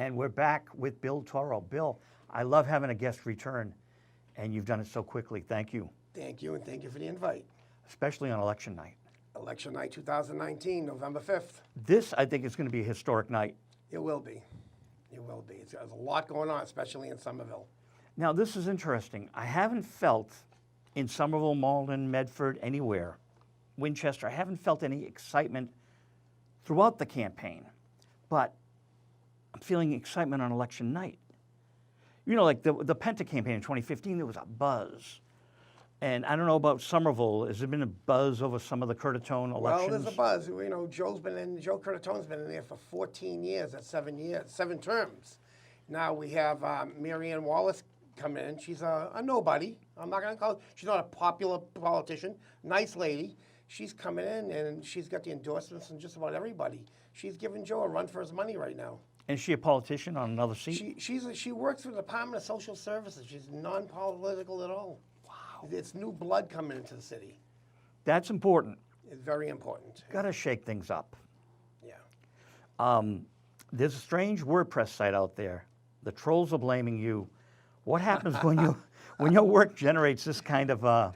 And we're back with Bill Tauro. Bill, I love having a guest return, and you've done it so quickly. Thank you. Thank you, and thank you for the invite. Especially on election night. Election night 2019, November 5th. This, I think, is going to be a historic night. It will be. It will be. There's a lot going on, especially in Somerville. Now, this is interesting. I haven't felt in Somerville, Malden, Medford, anywhere, Winchester, I haven't felt any excitement throughout the campaign. But I'm feeling excitement on election night. You know, like the Penta campaign in 2015, there was a buzz. And I don't know about Somerville. Has there been a buzz over some of the Curtatone elections? Well, there's a buzz. You know, Joe Curtatone's been in there for 14 years. That's 7 terms. Now we have Marianne Wallace come in. She's a nobody. I'm not going to call her. She's not a popular politician. Nice lady. She's coming in, and she's got the endorsements from just about everybody. She's giving Joe a run for his money right now. And is she a politician on another seat? She works for the Department of Social Services. She's non-political at all. Wow. It's new blood coming into the city. That's important. It's very important. Got to shake things up. Yeah. There's a strange WordPress site out there. The trolls are blaming you. What happens when your work generates this kind of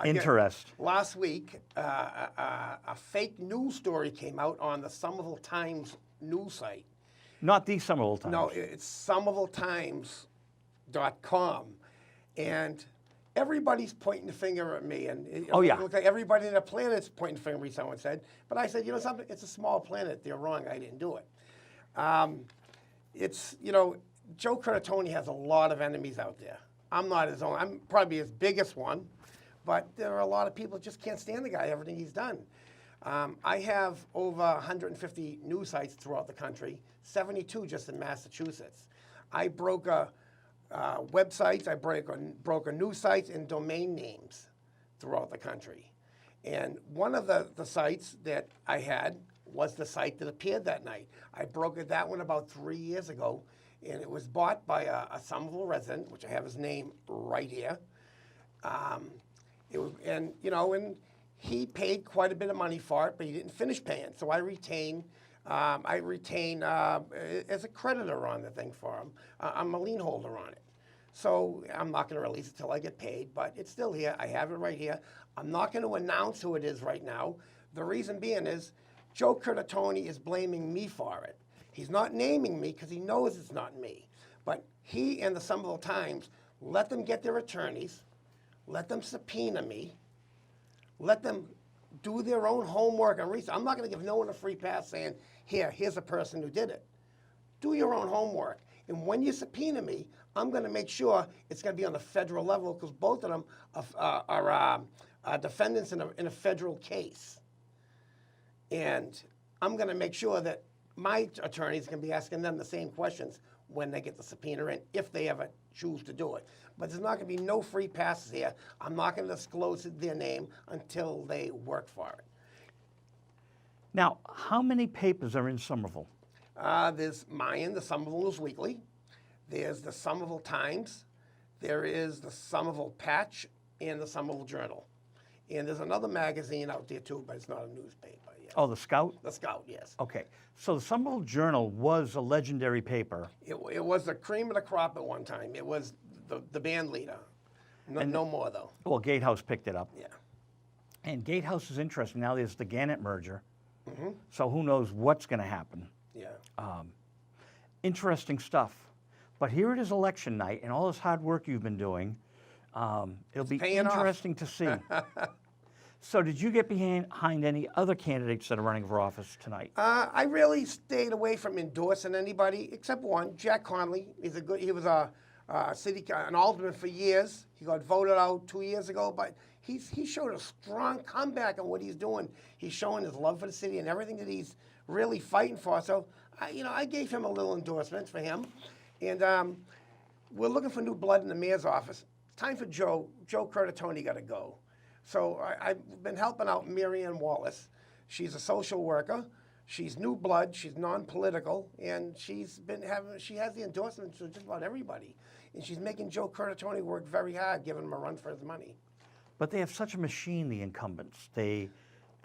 interest? Last week, a fake news story came out on the Somerville Times news site. Not the Somerville Times. No, it's somervilletimes.com. And everybody's pointing the finger at me. And it looks like everybody on the planet's pointing the finger at me, someone said. But I said, you know something? It's a small planet. They're wrong. I didn't do it. Joe Curtatone has a lot of enemies out there. I'm not his own. I'm probably his biggest one. But there are a lot of people who just can't stand the guy, everything he's done. I have over 150 news sites throughout the country, 72 just in Massachusetts. I broke websites, I broke news sites and domain names throughout the country. And one of the sites that I had was the site that appeared that night. I broke that one about 3 years ago, and it was bought by a Somerville resident, which I have his name right here. And he paid quite a bit of money for it, but he didn't finish paying. So I retain as a creditor on the thing for him. I'm a lien holder on it. So I'm not going to release it till I get paid, but it's still here. I have it right here. I'm not going to announce who it is right now. The reason being is Joe Curtatone is blaming me for it. He's not naming me because he knows it's not me. But he and the Somerville Times, let them get their attorneys, let them subpoena me, let them do their own homework and research. I'm not going to give no one a free pass saying, here's a person who did it. Do your own homework. And when you subpoena me, I'm going to make sure it's going to be on the federal level because both of them are defendants in a federal case. And I'm going to make sure that my attorneys can be asking them the same questions when they get the subpoena in, if they ever choose to do it. But there's not going to be no free passes here. I'm not going to disclose their name until they work for it. Now, how many papers are in Somerville? There's mine, the Somerville News Weekly. There's the Somerville Times. There is the Somerville Patch and the Somerville Journal. And there's another magazine out there too, but it's not a newspaper. Yes. Oh, the Scout? The Scout, yes. Okay. So the Somerville Journal was a legendary paper. It was the cream of the crop at one time. It was the band leader. No more, though. Well, Gatehouse picked it up. Yeah. And Gatehouse is interesting. Now there's the Gannett merger. Mm-hmm. So who knows what's going to happen. Yeah. Interesting stuff. But here it is election night, and all this hard work you've been doing, it'll be interesting to see. So did you get behind any other candidates that are running for office tonight? I really stayed away from endorsing anybody except one, Jack Conley. He was an alderman for years. He got voted out 2 years ago, but he showed a strong comeback on what he's doing. He's showing his love for the city and everything that he's really fighting for. So, I gave him a little endorsement for him. And we're looking for new blood in the mayor's office. It's time for Joe. Joe Curtatone got to go. So I've been helping out Marianne Wallace. She's a social worker. She's new blood. She's non-political, and she has the endorsements of just about everybody. And she's making Joe Curtatone work very hard, giving him a run for his money. But they have such a machine, the incumbents. They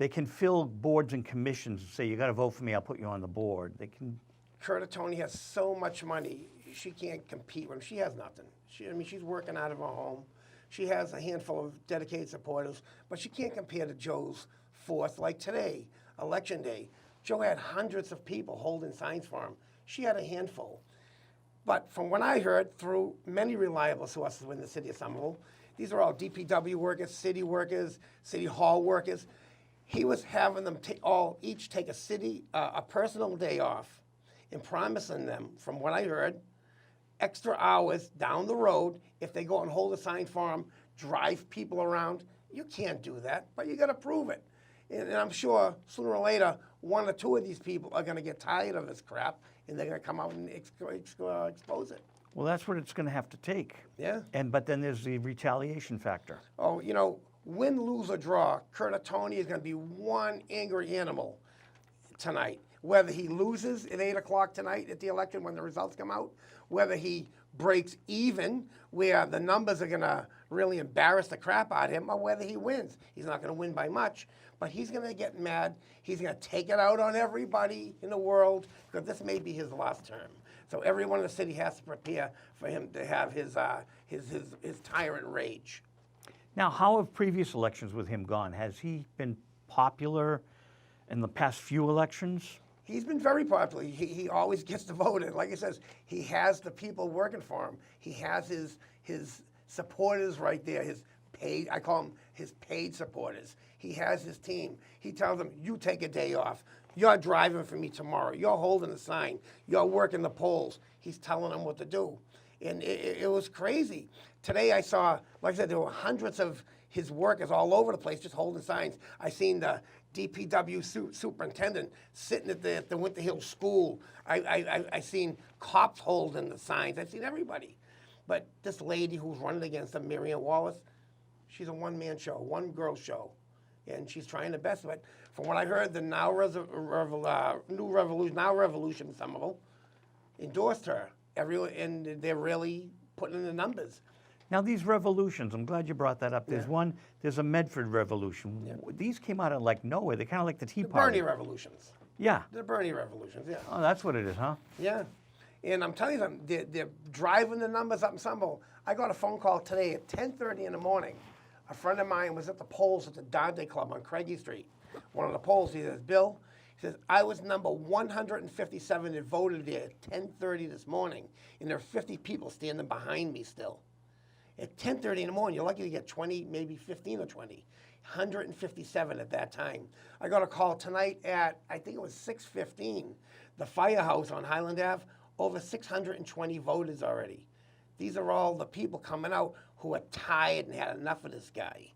can fill boards and commissions and say, you got to vote for me, I'll put you on the board. They can Curtatone has so much money, she can't compete with him. She has nothing. She's working out of her home. She has a handful of dedicated supporters, but she can't compare to Joe's force. Like today, Election Day, Joe had hundreds of people holding signs for him. She had a handful. But from what I heard through many reliable sources within the city of Somerville, these are all DPW workers, city hall workers. He was having them each take a personal day off and promising them, from what I heard, extra hours down the road if they go and hold a sign for him, drive people around. You can't do that, but you got to prove it. And I'm sure sooner or later, one or two of these people are going to get tired of this crap, and they're going to come out and expose it. Well, that's what it's going to have to take. Yeah. But then there's the retaliation factor. Oh, win, lose, or draw, Curtatone is going to be one angry animal tonight. Whether he loses at 8 o'clock tonight at the election when the results come out, whether he breaks even where the numbers are going to really embarrass the crap out of him, or whether he wins. He's not going to win by much, but he's going to get mad. He's going to take it out on everybody in the world, because this may be his last term. So everyone in the city has to prepare for him to have his tyrant rage. Now, how have previous elections with him gone? Has he been popular in the past few elections? He's been very popular. He always gets the vote. And like I says, he has the people working for him. He has his supporters right there, I call them his paid supporters. He has his team. He tells them, you take a day off. You're driving for me tomorrow. You're holding a sign. You're working the polls. He's telling them what to do. And it was crazy. Today I saw, like I said, there were hundreds of his workers all over the place just holding signs. I seen the DPW superintendent sitting at the Winter Hill School. I seen cops holding the signs. I've seen everybody. But this lady who's running against him, Marianne Wallace, she's a one-man show, one-girl show. And she's trying the best of it. From what I heard, the Now Revolution in Somerville endorsed her. And they're really putting in the numbers. Now, these revolutions, I'm glad you brought that up. There's a Medford Revolution. Yeah. These came out of like nowhere. They're kind of like the Tea The Party. Bernie revolutions. Yeah. The Bernie revolutions, yeah. Oh, that's what it is, huh? Yeah. And I'm telling you something, they're driving the numbers up in Somerville. I got a phone call today at 10:30 in the morning. A friend of mine was at the polls at the Dante Club on Craigie Street. One of the polls, he says, Bill, he says, I was number 157 that voted there at 10:30 this morning, and there are 50 people standing behind me still. At 10:30 in the morning, you're lucky to get 20, maybe 15 or 20. 157 at that time. I got a call tonight at, I think it was 6:15, the firehouse on Highland Ave, over 620 voters already. These are all the people coming out who are tired and had enough of this guy.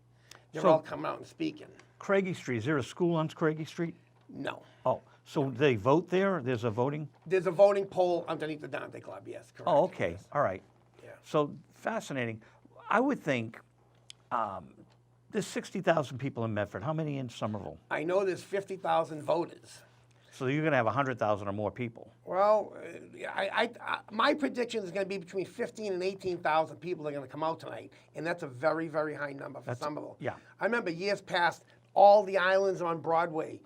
They're all coming out and speaking. Craigie Street, is there a school on Craigie Street? No. Oh, so they vote there? There's a voting? There's a voting poll underneath the Dante Club, yes, correct. Oh, okay. Yes. All right. Yeah. So fascinating. I would think there's 60,000 people in Medford. How many in Somerville? I know there's 50,000 voters. So you're going to have 100,000 or more people. Well, my prediction is going to be between 15 and 18,000 people that are going to come out tonight, and that's a very, very high number for Somerville. Yeah. I remember years past, all the islands on Broadway.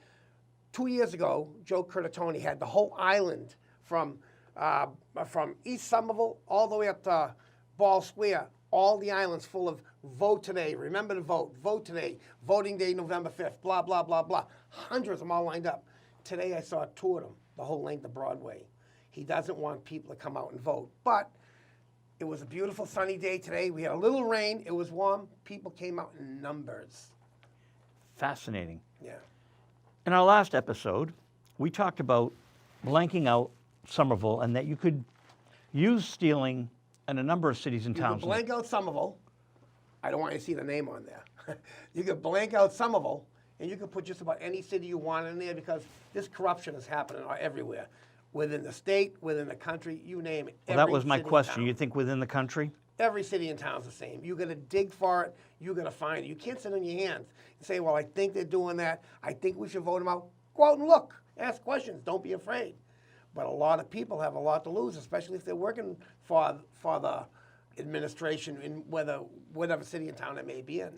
2 years ago, Joe Curtatone had the whole island from East Somerville all the way up to Ball Square, all the islands full of vote today, remember to vote, vote today, voting day November 5th, blah, blah, blah, blah. Hundreds of them all lined up. Today I saw two of them, the whole length of Broadway. He doesn't want people to come out and vote. But it was a beautiful sunny day today. We had a little rain. It was warm. People came out in numbers. Fascinating. Yeah. In our last episode, we talked about blanking out Somerville and that you could use stealing in a number of cities and towns. You could blank out Somerville. I don't want you to see the name on there. You could blank out Somerville, and you could put just about any city you want in there, because this corruption is happening everywhere. Within the state, within the country, you name it. Well, that was my question. You think within the country? Every city and town's the same. You got to dig for it. You got to find it. You can't sit on your hands and say, well, I think they're doing that. I think we should vote them out. Go out and look. Ask questions. Don't be afraid. But a lot of people have a lot to lose, especially if they're working for the administration in whatever city and town it may be in.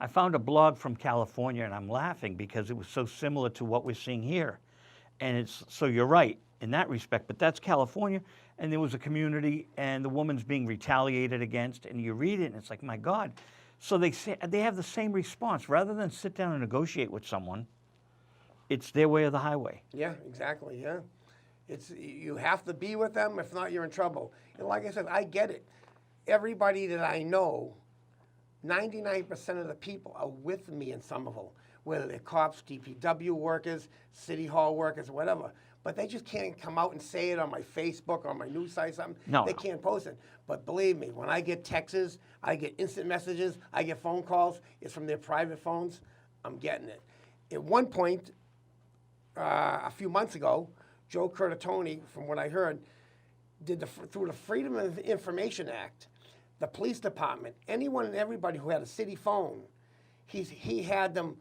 I found a blog from California, and I'm laughing because it was so similar to what we're seeing here. And so you're right. in that respect, but that's California. And there was a community, and the woman's being retaliated against, and you read it, and it's like, my God. So they have the same response. Rather than sit down and negotiate with someone, it's their way or the highway. Yeah, exactly. Yeah, you have to be with them. If not, you're in trouble. And like I said, I get it. Everybody that I know, 99% of the people are with me in Somerville, whether they're cops, DPW workers, city hall workers, whatever. But they just can't come out and say it on my Facebook or my news site or something. No, they no. can't post it. But believe me, when I get texts, I get instant messages, I get phone calls, it's from their private phones, I'm getting it. At one point, a few months ago, Joe Curtatone, from what I heard, did through the Freedom of Information Act, the police department, anyone and everybody who had a city phone, he had them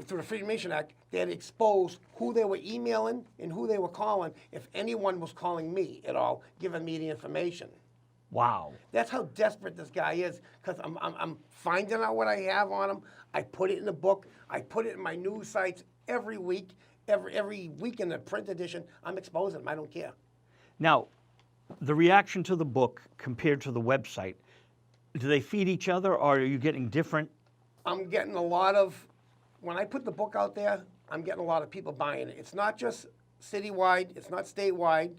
through the Freedom of Information Act, they had exposed who they were emailing and who they were calling if anyone was calling me at all, giving me the information. Wow. That's how desperate this guy is, because I'm finding out what I have on him. I put it in the book. I put it in my news sites every week. Every week in the print edition, I'm exposing him. I don't care. Now, the reaction to the book compared to the website, do they feed each other, or are you getting different? I'm getting a lot of, when I put the book out there, I'm getting a lot of people buying it. It's not just citywide. It's not statewide.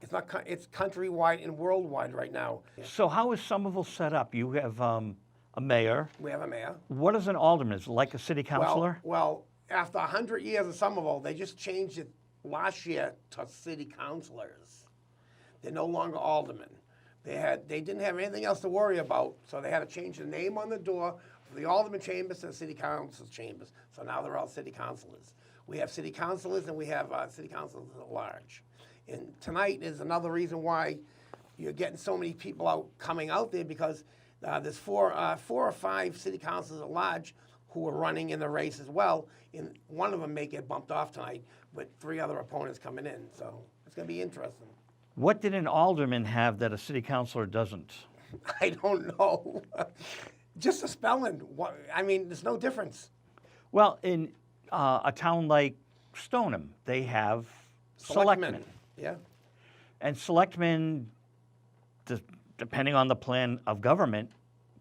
It's countrywide and worldwide right now. So how is Somerville set up? You have a mayor. We have a mayor. What is an alderman? Is it like a city councilor? Well, after 100 years of Somerville, they just changed it last year to city councilors. They're no longer aldermen. They didn't have anything else to worry about, so they had to change the name on the door from the alderman chambers to the city council chambers. So now they're all city councilors. We have city councilors and we have city councilors at large. And tonight is another reason why you're getting so many people coming out there, because there's four or five city councilors at large who are running in the race as well. And one of them may get bumped off tonight, with 3 other opponents coming in. So it's going to be interesting. What did an alderman have that a city councilor doesn't? I don't know. Just the spelling. I mean, there's no difference. Well, in a town like Stoneham, they have selectmen. Yeah. And selectmen, depending on the plan of government,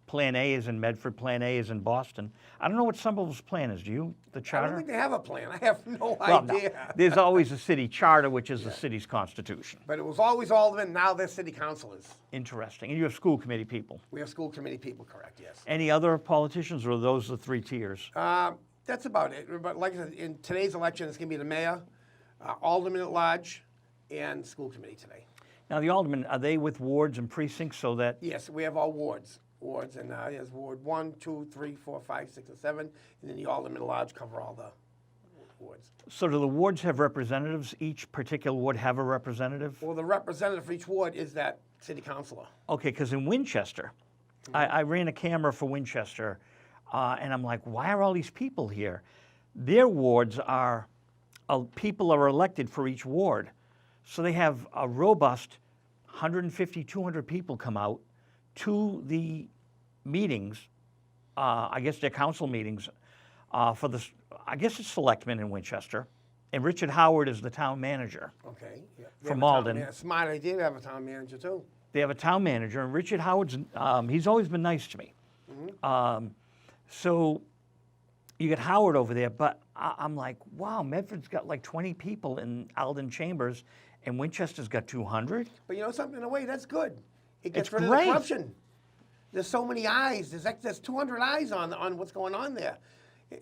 Plan A is in Medford, Plan A is in Boston. I don't know what Somerville's plan is. Do you, the I charter? don't think they have a plan. I have no Well, no. idea. There's always a city charter, which is the city's constitution. But it was always aldermen. Now they're city councilors. Interesting. And you have school committee people. We have school committee people, correct? Yes. Any other politicians, or are those the 3 tiers? That's about it. But like I said, in today's election, it's going to be the mayor, alderman at large, and school committee today. Now, the aldermen, are they with wards and precincts so that? Yes, we have all wards, and there's Ward 1, 2, 3, 4, 5, 6, and 7, and then the aldermen at large cover all the wards. So do the wards have representatives? Each particular ward have a representative? Well, the representative for each ward is that city councilor. Okay, because in Winchester, I ran a camera for Winchester, and I'm like, why are all these people here? Their wards are, people are elected for each ward. So they have a robust 150, 200 people come out to the meetings, I guess they're council meetings, for the, I guess it's selectmen in Winchester, and Richard Howard is the town manager. Okay. Yeah. From Malden. Smart idea to have a town manager, too. They have a town manager, and Richard Howard's, he's always been nice to me. So you get Howard over there, but I'm like, wow, Medford's got like 20 people in Alden Chambers, and Winchester's got 200? But you know something, in a way, that's good. It gets It's rid of the great. corruption. There's so many eyes. There's 200 eyes on what's going on there.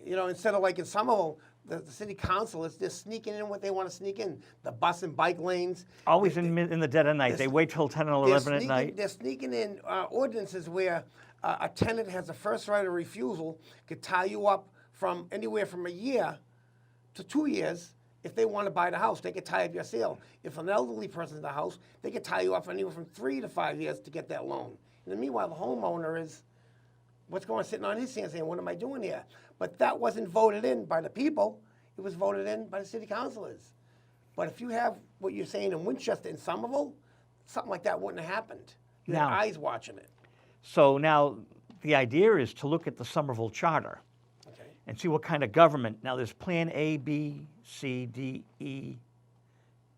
You know, instead of like in Somerville, the city council is just sneaking in what they want to sneak in. The bus and bike lanes. Always in the dead of night. They wait till 10 or 11 at night. They're sneaking in ordinances where a tenant has a first right of refusal, could tie you up from anywhere from a year to 2 years. If they want to buy the house, they could tie up your sale. If an elderly person's in the house, they could tie you up for anywhere from 3 to 5 years to get that loan. And then meanwhile, the homeowner is, what's going on, sitting on his hands saying, what am I doing here? But that wasn't voted in by the people. It was voted in by the city councilors. But if you have what you're saying in Winchester and Somerville, something like that wouldn't have happened. You had Now- eyes watching it. So now the idea is to look at the Somerville Charter Okay. and see what kind of government. Now, there's Plan A, B, C, D, E,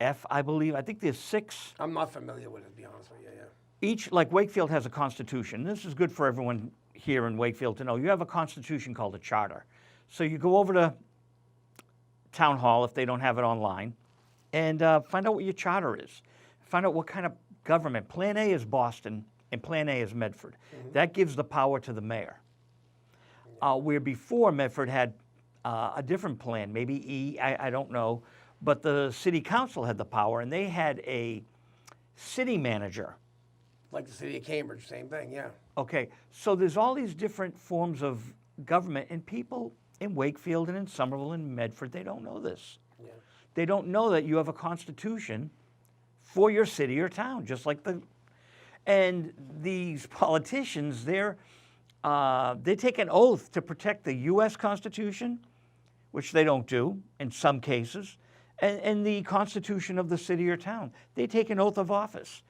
F, I believe. I think there's 6. I'm not familiar with it, to be honest with you. Yeah. Each, like Wakefield has a constitution. This is good for everyone here in Wakefield to know. You have a constitution called a charter. So you go over to Town Hall if they don't have it online and find out what your charter is. Find out what kind of government. Plan A is Boston and Plan A is Medford. That gives the power to the mayor. Where before Medford had a different plan, maybe E, I don't know, but the city council had the power and they had a city manager. Like the city of Cambridge, same thing, yeah. Okay, so there's all these different forms of government, and people in Wakefield and in Somerville and Medford, they don't know this. Yeah. They don't know that you have a constitution for your city or town, just like and these politicians, they take an oath to protect the U.S. Constitution, which they don't do in some cases, and the Constitution of the city or town. They take an oath of office.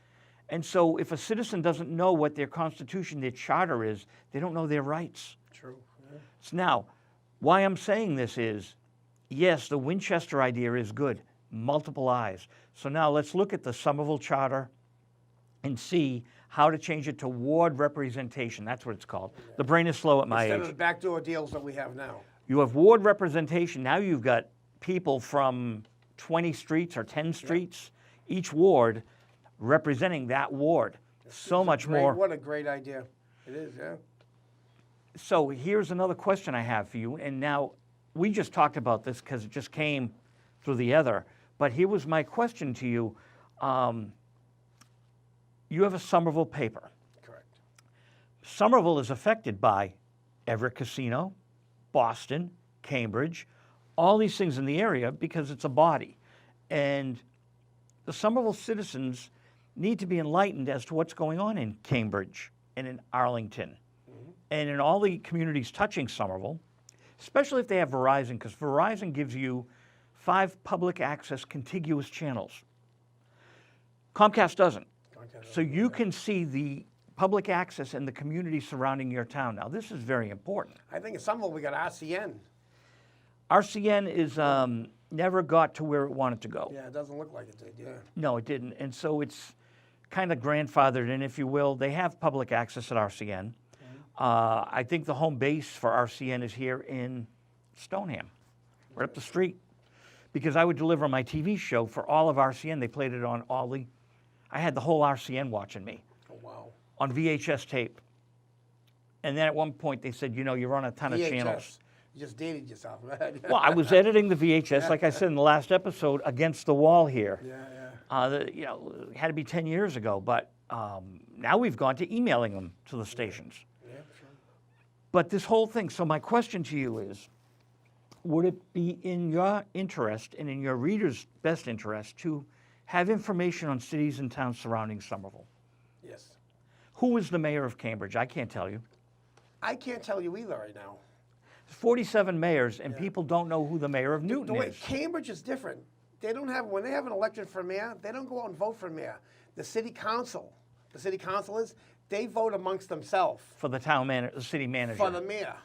And so if a citizen doesn't know what their constitution, their charter is, they don't know their rights. True. Yeah. So now, why I'm saying this is, yes, the Winchester idea is good, multiple eyes. So now let's look at the Somerville Charter and see how to change it to ward representation. That's what it's called. Yeah. The brain is slow at my age. Instead of the backdoor deals that we have now. You have ward representation. Now you've got people from 20 streets or 10 streets, each ward, representing that ward. So much more. What a great idea. It is, yeah. So here's another question I have for you. And now, we just talked about this because it just came through the ether. But here was my question to you. You have a Somerville paper. Correct. Somerville is affected by Everett Casino, Boston, Cambridge, all these things in the area because it's a body. And the Somerville citizens need to be enlightened as to what's going on in Cambridge and in Arlington and in all the communities touching Somerville, especially if they have Verizon, because Verizon gives you 5 public access contiguous channels. Comcast doesn't. So you can see the public access and the community surrounding your town. Now, this is very important. I think in Somerville we got RCN. RCN is never got to where it wanted to go. Yeah, it doesn't look like it did, yeah. No, it didn't. And so it's kind of grandfathered in, if you will. They have public access at RCN. I think the home base for RCN is here in Stoneham, right up the street. Because I would deliver my TV show for all of RCN. They played it on I had the whole RCN watching me. Oh, wow. On VHS tape. And then at one point they said, you're on a ton of channels. You just dated yourself, right? Well, I was editing the VHS, like I said in the last episode, against the wall here. Yeah. It had to be 10 years ago, but now we've gone to emailing them to the stations. Yeah, sure. But this whole thing, so my question to you is, would it be in your interest and in your readers' best interest to have information on cities and towns surrounding Somerville? Yes. Who is the mayor of Cambridge? I can't tell you. I can't tell you either right now. 47 mayors, and people don't know who the mayor of Newton is. Cambridge is different. They don't have, when they have an election for mayor, they don't go out and vote for mayor. The city council is, they vote amongst themselves. For the city manager. For the mayor.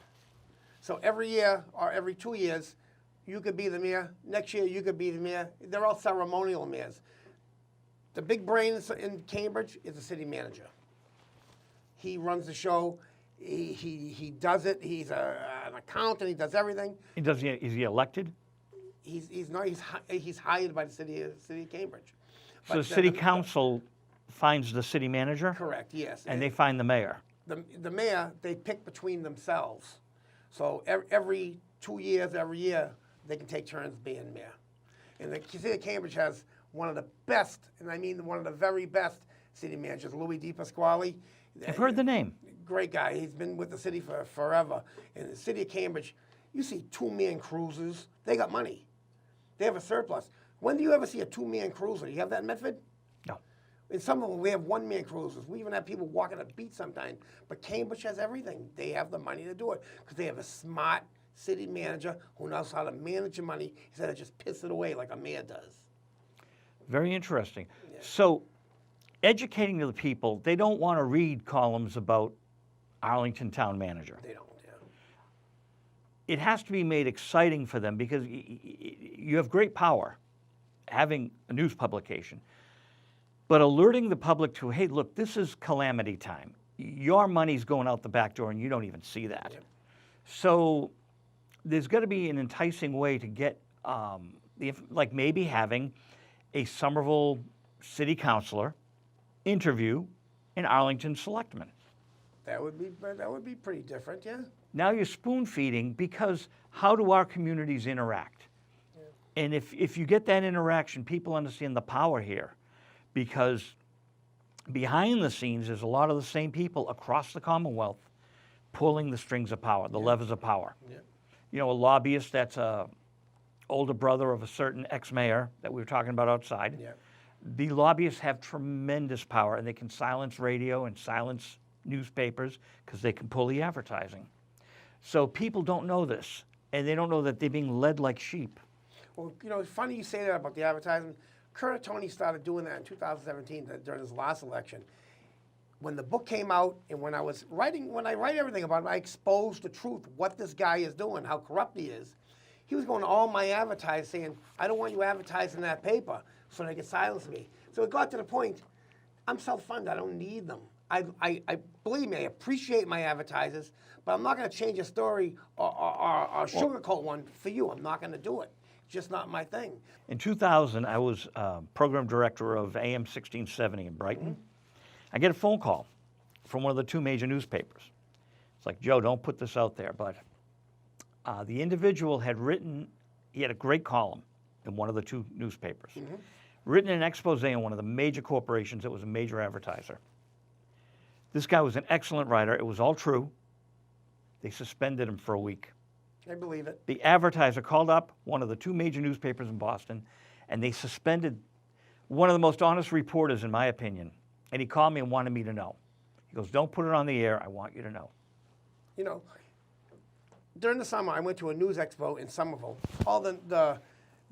So every year or every 2 years, you could be the mayor. Next year, you could be the mayor. They're all ceremonial mayors. The big brain in Cambridge is the city manager. He runs the show. He does it. He's an accountant. He does everything. Is he elected? He's not. He's hired by the city of Cambridge. So the city council finds the city manager? Correct. Yes. And they find the mayor. The mayor, they pick between themselves. So every 2 years, every year, they can take turns being mayor. And the city of Cambridge has one of the best, and I mean one of the very best city managers, Louis DePasquale. I've heard the name. Great guy. He's been with the city for forever. In the city of Cambridge, you see 2-man cruisers. They got money. They have a surplus. When do you ever see a 2-man cruiser? You have that in Medford? No. In some of them, we have 1-man cruisers. We even have people walking a beat sometimes. But Cambridge has everything. They have the money to do it because they have a smart city manager who knows how to manage your money instead of just piss it away like a mayor does. Very interesting. Yeah. So, educating the people, they don't want to read columns about Arlington Town Manager. They don't, yeah. it has to be made exciting for them because you have great power having a news publication, but alerting the public to, hey, look, this is calamity time. Your money's going out the back door and you don't even see that. Yep. So there's got to be an enticing way to get, like maybe having a Somerville city councilor interview an Arlington selectman. That would be pretty different, yeah. Now you're spoon feeding because how do our communities interact? Yeah. And if you get that interaction, people understand the power here, because behind the scenes there's a lot of the same people across the Commonwealth pulling the strings of power, the levers of power. Yeah. You know, a lobbyist that's a older brother of a certain ex-mayor that we were talking about outside. Yeah. The lobbyists have tremendous power, and they can silence radio and silence newspapers because they can pull the advertising. So people don't know this, and they don't know that they're being led like sheep. Well, you know, it's funny you say that about the advertising. Kurt Tony started doing that in 2017 during his last election. When the book came out, and when I write everything about it, I exposed the truth, what this guy is doing, how corrupt he is. He was going to all my advertisers saying, I don't want you advertising that paper, so they could silence me. So it got to the point, I'm self-funded, I don't need them. I believe me, I appreciate my advertisers, but I'm not going to change a story or sugarcoat one for you. I'm not going to do it. It's just not my thing. In 2000, I was program director of AM 1670 in Brighton. Mm-hmm. I get a phone call from one of the two major newspapers. It's like, Joe, don't put this out there, but the individual had written, he had a great column in one of the two newspapers, written an expose on one of the major corporations that was a major advertiser. This guy was an excellent writer. It was all true. They suspended him for a week. I believe it. The advertiser called up one of the two major newspapers in Boston, and they suspended one of the most honest reporters, in my opinion. And he called me and wanted me to know. He goes, don't put it on the air. I want you to know. You know, during the summer, I went to a news expo in Somerville. All the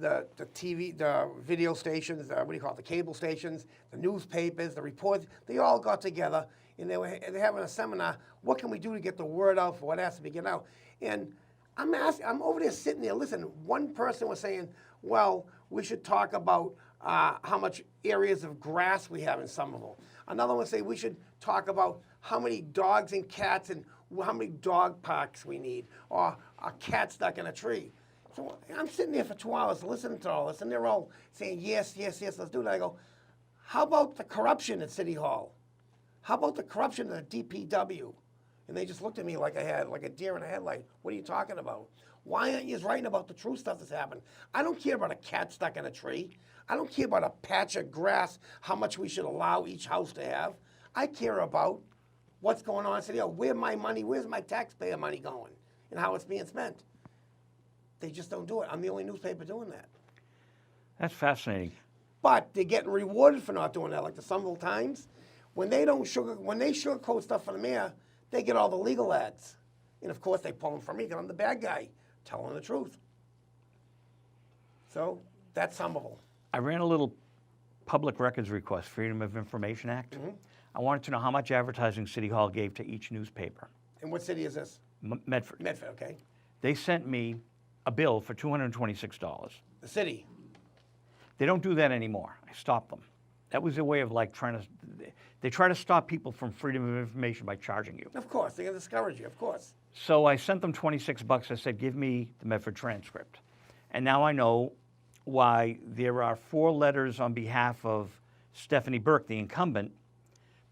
TV, the video stations, the cable stations, the newspapers, the reports, they all got together, and they're having a seminar. What can we do to get the word out for what has to be get out? And I'm over there sitting there listening. One person was saying, well, we should talk about how much areas of grass we have in Somerville. Another one say we should talk about how many dogs and cats and how many dog parks we need, or a cat stuck in a tree. So I'm sitting there for 2 hours listening to all this, and they're all saying, yes, yes, yes, let's do that. I go, how about the corruption at City Hall? How about the corruption at the DPW? And they just looked at me like I had like a deer in a headlight. What are you talking about? Why aren't you writing about the true stuff that's happened? I don't care about a cat stuck in a tree. I don't care about a patch of grass, how much we should allow each house to have. I care about what's going on in City Hall. Where's my taxpayer money going, and how it's being spent. They just don't do it. I'm the only newspaper doing that. That's fascinating. But they're getting rewarded for not doing that, like the Somerville Times. When they sugarcoat stuff for the mayor, they get all the legal ads. And of course they pull them from me because I'm the bad guy, telling the truth. So that's Somerville. I ran a little public records request, Freedom of Information Act. Mm-hmm. I wanted to know how much advertising City Hall gave to each newspaper. And what city is this? Medford. Medford, okay. They sent me a bill for $226. The city. They don't do that anymore. I stopped them. That was a way of like they try to stop people from freedom of information by charging you. Of course, they're going to discourage you, of course. So I sent them $26. I said, give me the Medford transcript. And now I know why there are 4 letters on behalf of Stephanie Burke, the incumbent,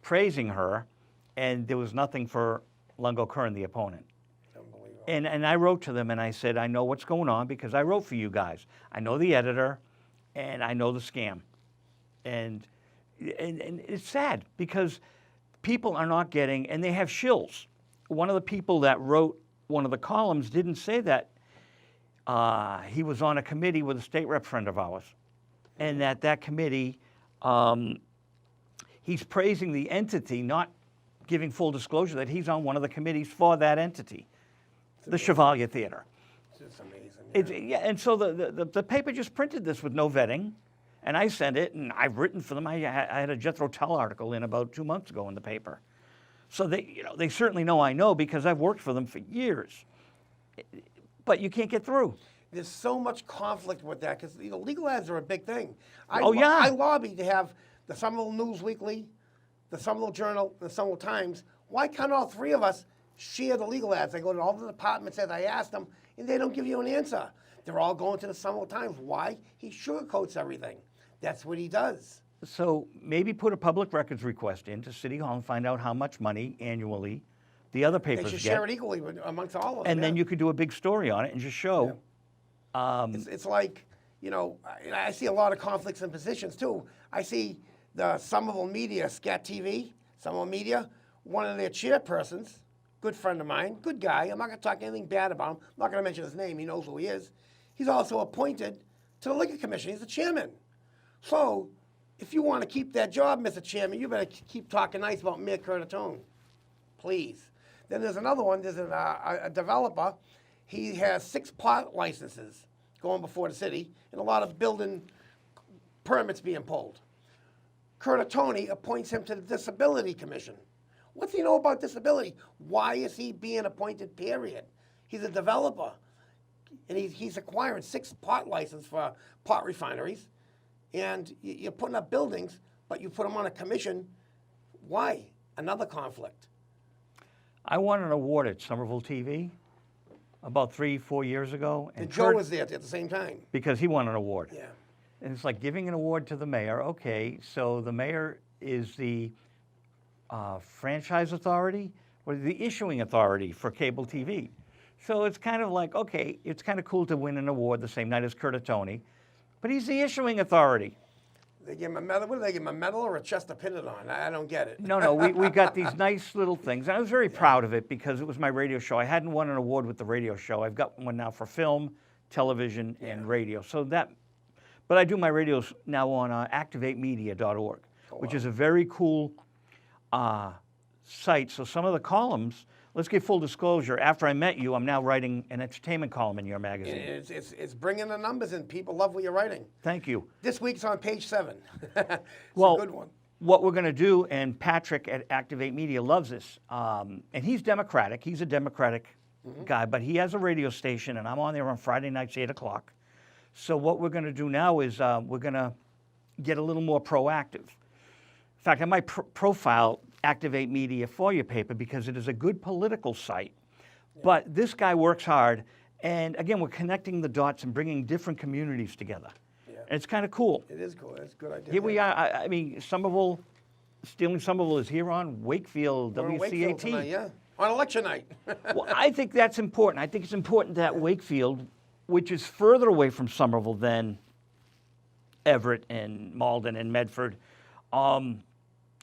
praising her, and there was nothing for Lungo Kern, the opponent. Unbelievable. And I wrote to them and I said, I know what's going on because I wrote for you guys. I know the editor and I know the scam. And it's sad because people are not getting, and they have shills. One of the people that wrote one of the columns didn't say that he was on a committee with a state rep friend of ours, and that committee, he's praising the entity, not giving full disclosure that he's on one of the committees for that entity, the Chevalier Theater. It's amazing. Yeah. And so the paper just printed this with no vetting. And I sent it, and I've written for them. I had a Jethro Tull article in about 2 months ago in the paper. So they certainly know I know because I've worked for them for years. but you can't get through. There's so much conflict with that because legal ads are a big thing. Oh, yeah. I lobbied to have the Somerville News Weekly, the Somerville Journal, and the Somerville Times. Why can't all three of us share the legal ads? I go to all the departments as I ask them, and they don't give you an answer. They're all going to the Somerville Times. Why? He sugarcoats everything. That's what he does. So maybe put a public records request into City Hall and find out how much money annually the other They papers should get. share it equally amongst all of them. And then yeah. you could do a big story on it and just show. It's like, I see a lot of conflicts in positions too. I see the Somerville Media, Scat TV, Somerville Media, one of their chairpersons, good friend of mine, good guy. I'm not going to talk anything bad about him. I'm not going to mention his name. He knows who he is. He's also appointed to the Liquor Commission. He's the chairman. So if you want to keep that job, Mr. Chairman, you better keep talking nice about Mayor Curtatone, please. Then there's another one. There's a developer. He has 6 pot licenses going before the city and a lot of building permits being pulled. Curtatone appoints him to the Disability Commission. What's he know about disability? Why is he being appointed, period? He's a developer, and he's acquiring 6 pot licenses for pot refineries, and you're putting up buildings, but you put him on a commission. Why? Another conflict. I won an award at Somerville TV about 3-4 years ago. And Joe was there at the same time. Because he won an award. Yeah. And it's like giving an award to the mayor. Okay, so the mayor is the franchise authority or the issuing authority for cable TV. So it's kind of like, okay, it's kind of cool to win an award the same night as Curtatone, but he's the issuing authority. They give him a medal. What do they give him, a medal or a chest to pin it on? I don't get it. No, we got these nice little things. And I was very proud of it because it was my radio show. I hadn't won an award with the radio show. I've got one now for film, television, and radio. So but I do my radios now on activatemedia.org, which is a very cool site. So some of the columns, let's give full disclosure. After I met you, I'm now writing an entertainment column in your magazine. It's bringing the numbers in. People love what you're writing. Thank you. This week's on page 7. It's Well, a good one. what we're going to do, and Patrick at Activate Media loves this, and he's Democratic. He's a Democratic guy, but he has a radio station, and I'm on there on Friday nights, 8 o'clock. So what we're going to do now is we're going to get a little more proactive. In fact, I might profile Activate Media for your paper because it is a good political site. Yeah. But this guy works hard, and again, we're connecting the dots and bringing different communities together. Yeah. And it's kind of cool. It is cool. It's a good idea. Here we are. I mean, Stealing Somerville is here on Wakefield, We're in WCAT. Wakefield tonight, yeah, on election night. Well, I think that's important. I think it's important that Wakefield, which is further away from Somerville than Everett and Malden and Medford,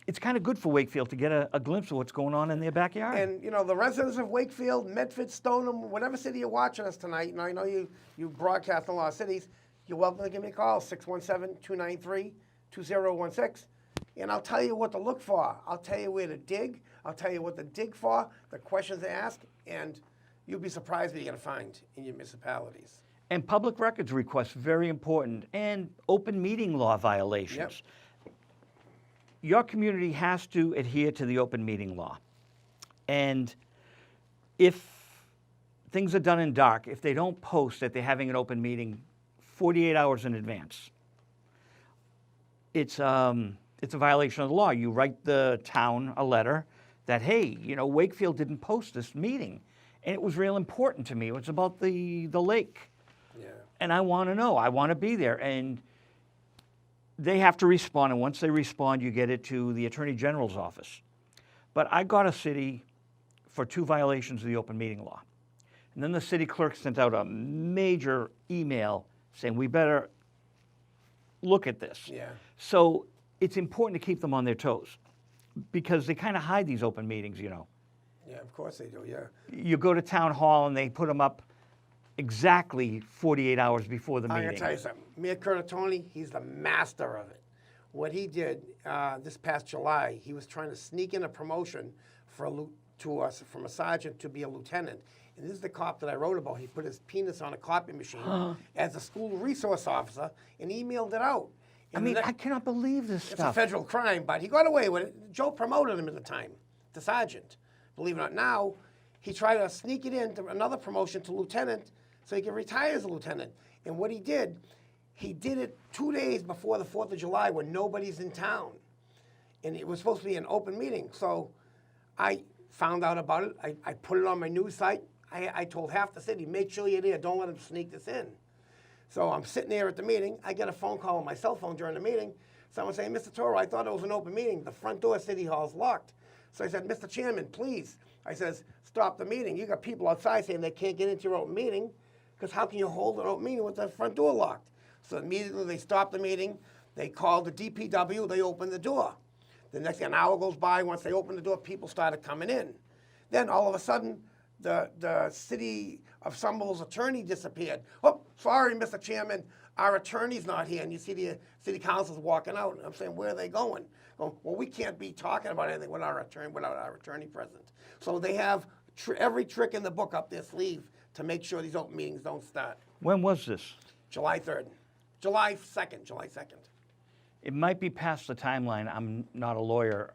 it's kind of good for Wakefield to get a glimpse of what's going on in their backyard. And, the residents of Wakefield, Medford, Stoneham, whatever city you're watching us tonight, and I know you broadcast in a lot of cities, you're welcome to give me a call, 617-293-2016. And I'll tell you what to look for. I'll tell you where to dig. I'll tell you what to dig for, the questions to ask, and you'll be surprised what you're going to find in your municipalities. And public records requests, very important, and open meeting law violations. Yep. Your community has to adhere to the open meeting law. And if things are done in dark, if they don't post that they're having an open meeting 48 hours in advance, it's a violation of the law. You write the town a letter that, hey, Wakefield didn't post this meeting, and it was real important to me. It was about the lake. Yeah. And I want to know. I want to be there. And they have to respond, and once they respond, you get it to the Attorney General's office. But I got a city for 2 violations of the open meeting law. And then the city clerk sent out a major email saying, we better look at this. Yeah. So it's important to keep them on their toes because they kind of hide these open meetings, Yeah, of course they do, yeah. You go to town hall and they put them up exactly 48 hours before the I'm meeting. going to tell you something. Mayor Curtatone, he's the master of it. What he did this past July, he was trying to sneak in a promotion to us from a sergeant to be a lieutenant. And this is the cop that I wrote about. He put his penis on a copy machine as a school resource officer and emailed it out. And I cannot believe this it's stuff. a federal crime, but he got away with it. Joe promoted him at the time, to sergeant. Believe it or not, now he tried to sneak it in to another promotion to lieutenant so he could retire as a lieutenant. And what he did it 2 days before the 4th of July when nobody's in town. And it was supposed to be an open meeting. So I found out about it. I put it on my news site. I told half the city, make sure you're there. Don't let them sneak this in. So I'm sitting there at the meeting. I get a phone call on my cell phone during the meeting. Someone saying, Mr. Tauro, I thought it was an open meeting. The front door of City Hall is locked. So I said, Mr. Chairman, please. I says, stop the meeting. You got people outside saying they can't get into your open meeting because how can you hold an open meeting with the front door locked? So immediately they stopped the meeting. They called the DPW. They opened the door. The next thing, an hour goes by. Once they opened the door, people started coming in. Then all of a sudden, the city of Somerville's attorney disappeared. Oh, sorry, Mr. Chairman, our attorney's not here. And you see the city council's walking out. And I'm saying, where are they going? Well, we can't be talking about anything without our attorney present. So they have every trick in the book up their sleeve to make sure these open meetings don't start. When was this? July 3rd. July 2nd. It might be past the timeline. I'm not a lawyer.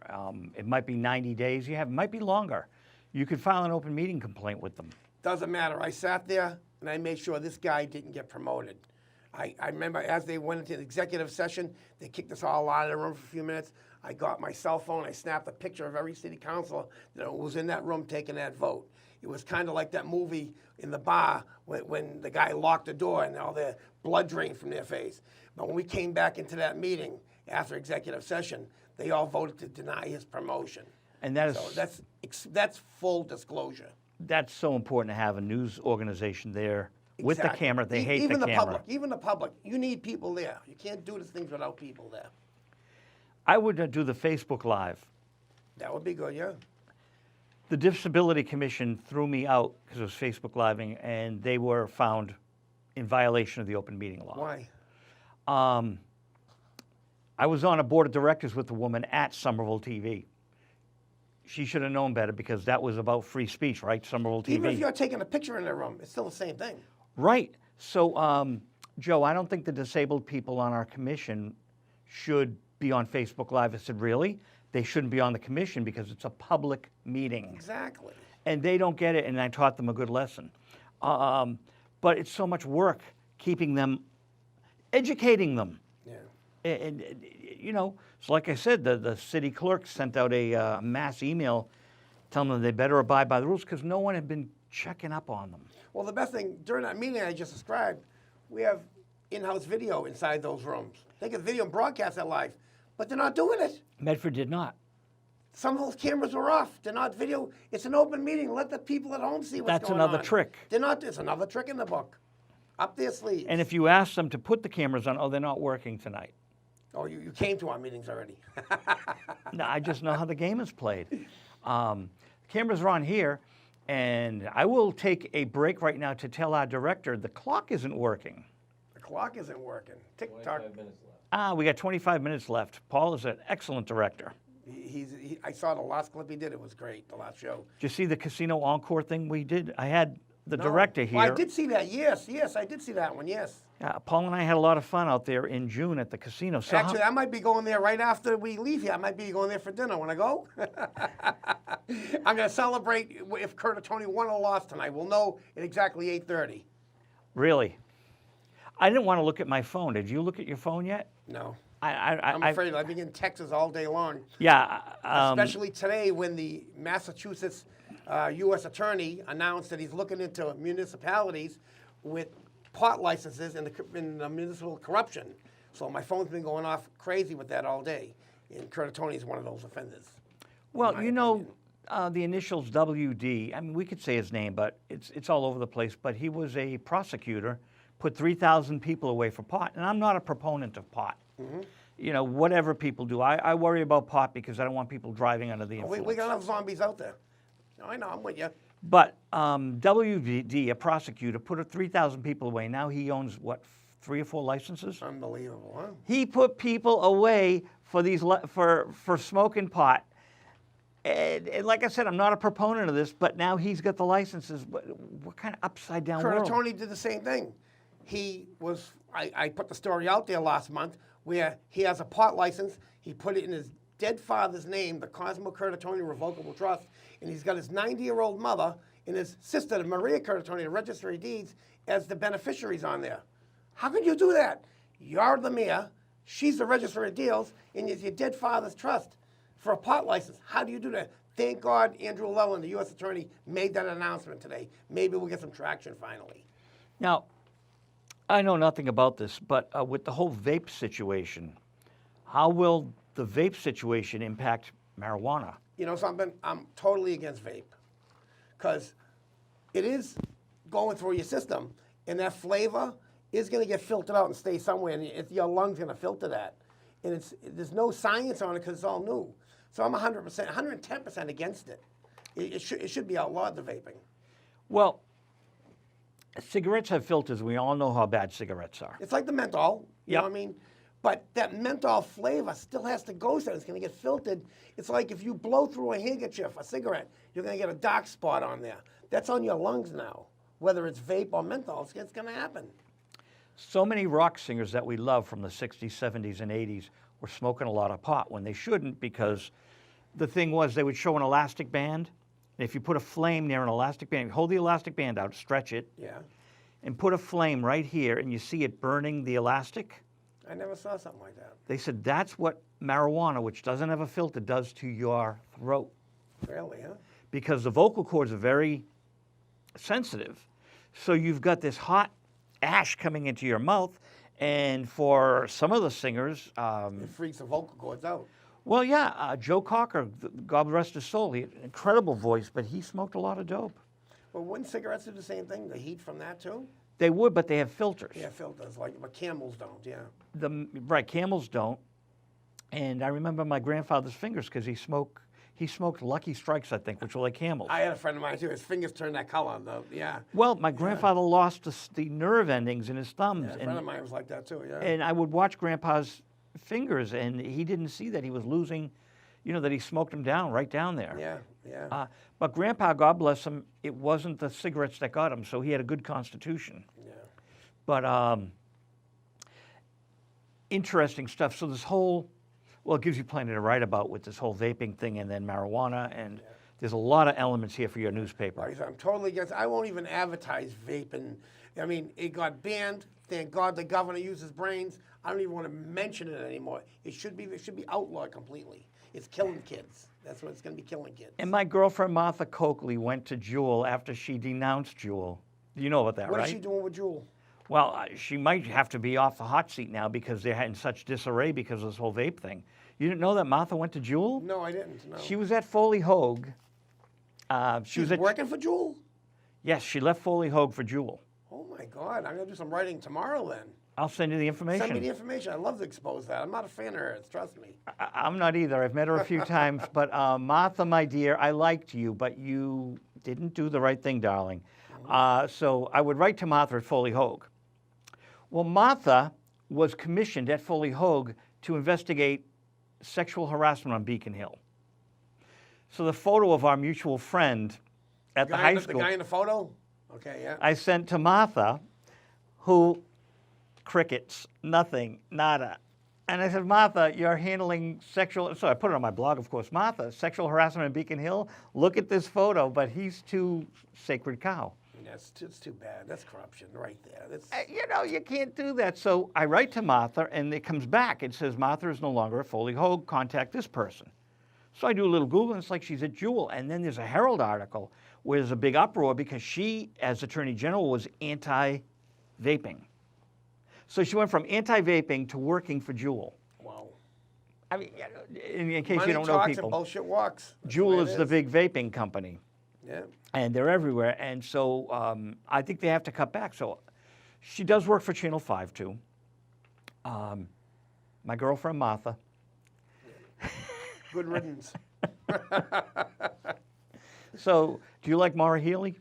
It might be 90 days. It might be longer. You could file an open meeting complaint with them. Doesn't matter. I sat there and I made sure this guy didn't get promoted. I remember as they went into the executive session, they kicked us all out of the room for a few minutes. I got my cell phone. I snapped a picture of every city councilor that was in that room taking that vote. It was kind of like that movie in the bar when the guy locked the door and all the blood drained from their face. But when we came back into that meeting after executive session, they all voted to deny his promotion. And that is So that's full disclosure. That's so important to have a news organization there with the Exactly. camera. They hate even the camera. Public, even the public. You need people there. You can't do these things without people there. I would do the Facebook Live. That would be good, yeah. The Disability Commission threw me out because it was Facebook Living, and they were found in violation of the open meeting law. Why? I was on a board of directors with a woman at Somerville TV. She should have known better because that was about free speech, right? Somerville TV. Even if you're taking a picture in their room, it's still the same thing. Right. So, Joe, I don't think the disabled people on our commission should be on Facebook Live. I said, really? They shouldn't be on the commission because it's a public meeting. Exactly. And they don't get it, and I taught them a good lesson. But it's so much work keeping them, educating them. Yeah. And you know, so like I said, the city clerk sent out a mass email telling them they better abide by the rules because no one had been checking up on them. Well, the best thing, during that meeting I just described, we have in-house video inside those rooms. They can video and broadcast that live, but they're not doing it. Medford did not. Some of those cameras were off. They're not video. It's an open meeting. Let the people at home see what's going on. That's another trick. They're not. It's another trick in the book. Up their sleeves. And if you ask them to put the cameras on, oh, they're not working tonight. Oh, you came to our meetings already. No, I just know how the game is played. Cameras are on here, and I will take a break right now to tell our director the clock isn't working. The clock isn't working. Tick-tock. 25 minutes left. We got 25 minutes left. Paul is an excellent director. I saw the last clip he did. It was great, the last show. Did you see the casino encore thing we did? I had the No. director here. Well, I did see that. Yes, I did see that one. Yes. Paul and I had a lot of fun out there in June at the casino. So Actually, I might be going there right after we leave here. I might be going there for dinner. Want to go? I'm going to celebrate if Kurt or Tony won or lost tonight. We'll know at exactly 8:30. Really? I didn't want to look at my phone. Did you look at your phone yet? No. I'm I'm afraid I've been getting texts all day long. Yeah. Especially today when the Massachusetts U.S. Attorney announced that he's looking into municipalities with pot licenses in the municipal corruption. So my phone's been going off crazy with that all day. And Kurt Tony is one of those offenders. Well, you know, the initials WD, I mean, we could say his name, but it's all over the place. But he was a prosecutor, put 3,000 people away for pot. And I'm not a proponent of pot. Mm-hmm. You know, whatever people do. I worry about pot because I don't want people driving under the influence. We got enough zombies out there. No, I know, I'm with you. But WD, a prosecutor, put 3,000 people away. Now he owns, what, 3 or 4 licenses? Unbelievable, huh? He put people away for these for smoking pot. And like I said, I'm not a proponent of this, but now he's got the licenses. What kind of upside down Kurt world? Tony did the same thing. He was, I put the story out there last month where he has a pot license. He put it in his dead father's name, the Cosmo Curtatone Revocable Trust, and he's got his 90-year-old mother and his sister, Maria Curtatone, the Registry of Deeds, as the beneficiaries on there. How could you do that? You're the mayor, she's the register of deals, and it's your dead father's trust for a pot license. How do you do that? Thank God Andrew Llewellyn, the U.S. Attorney, made that announcement today. Maybe we'll get some traction finally. Now, I know nothing about this, but with the whole vape situation, how will the vape situation impact marijuana? You know something? I'm totally against vape because it is going through your system, and that flavor is going to get filtered out and stay somewhere, and your lungs going to filter that. And there's no science on it because it's all new. So I'm 100%, 110% against it. It should be outlawed, the vaping. Well, cigarettes have filters. We all know how bad cigarettes are. It's like the menthol, you Yep. know what I mean? But that menthol flavor still has to go somewhere. It's going to get filtered. It's like if you blow through a handkerchief, a cigarette, you're going to get a dark spot on there. That's on your lungs now. Whether it's vape or menthol, it's going to happen. So many rock singers that we love from the 60s, 70s, and 80s were smoking a lot of pot when they shouldn't, because the thing was they would show an elastic band. And if you put a flame near an elastic band, hold the elastic band out, stretch it, Yeah. and put a flame right here, and you see it burning the elastic. I never saw something like that. They said that's what marijuana, which doesn't have a filter, does to your throat. Really, huh? Because the vocal cords are very sensitive. So you've got this hot ash coming into your mouth. And for some of the singers, It freaks the vocal cords out. well, yeah, Joe Cocker, God rest his soul, he had an incredible voice, but he smoked a lot of dope. Well, wouldn't cigarettes do the same thing? The heat from that too? They would, but they have filters. Yeah, filters, but Camels don't, yeah. Right, Camels don't. And I remember my grandfather's fingers because he smoked Lucky Strikes, I think, which were like Camels. I had a friend of mine too. His fingers turned that color, though. Yeah. Well, my grandfather lost the nerve endings in his thumbs. Yeah, a friend of mine was like that too, yeah. And I would watch Grandpa's fingers, and he didn't see that he was losing, that he smoked them down, right down there. Yeah, yeah. But Grandpa, God bless him, it wasn't the cigarettes that got him, so he had a good constitution. Yeah. But interesting stuff. So this whole, well, it gives you plenty to write about with this whole vaping thing and then marijuana, and there's a lot of elements here for your newspaper. Like I said, I'm totally against. I won't even advertise vaping. I mean, it got banned. Thank God the governor uses brains. I don't even want to mention it anymore. It should be outlawed completely. It's killing kids. That's what it's going to be, killing kids. And my girlfriend Martha Coakley went to Juul after she denounced Juul. You know about that, What right? is she doing with Juul? Well, she might have to be off the hot seat now because they're in such disarray because of this whole vape thing. You didn't know that Martha went to Juul? No, I didn't. No. She was at Foley Hogue. She was working for Juul? Yes, she left Foley Hogue for Juul. Oh my God! I'm going to do some writing tomorrow then. I'll send you the information. Send me the information. I'd love to expose that. I'm not a fan of hers. Trust me. I'm not either. I've met her a few times. But Martha, my dear, I liked you, but you didn't do the right thing, darling. So I would write to Martha at Foley Hogue. Well, Martha was commissioned at Foley Hogue to investigate sexual harassment on Beacon Hill. So the photo of our mutual friend at the high school, The guy in the photo? Okay, yeah. I sent to Martha, who crickets, nothing, nada. And I said, Martha, you're handling sexual, so I put it on my blog, of course. Martha, sexual harassment in Beacon Hill, look at this photo, but he's too sacred cow. It's too bad. That's corruption right there. That's... You can't do that. So I write to Martha, and it comes back. It says, Martha is no longer at Foley Hogue. Contact this person. So I do a little Google, and it's like she's at Juul. And then there's a Herald article where there's a big uproar because she, as Attorney General, was anti-vaping. So she went from anti-vaping to working for Juul. Wow. I mean, in case Money you don't know talks people, and bullshit walks. That's Juul the way is it the big vaping company. Yeah. And they're everywhere. And so I think they have to cut back. So she does work for Channel 5, too. My girlfriend, Martha. Good riddance. So do you like Maura Healey?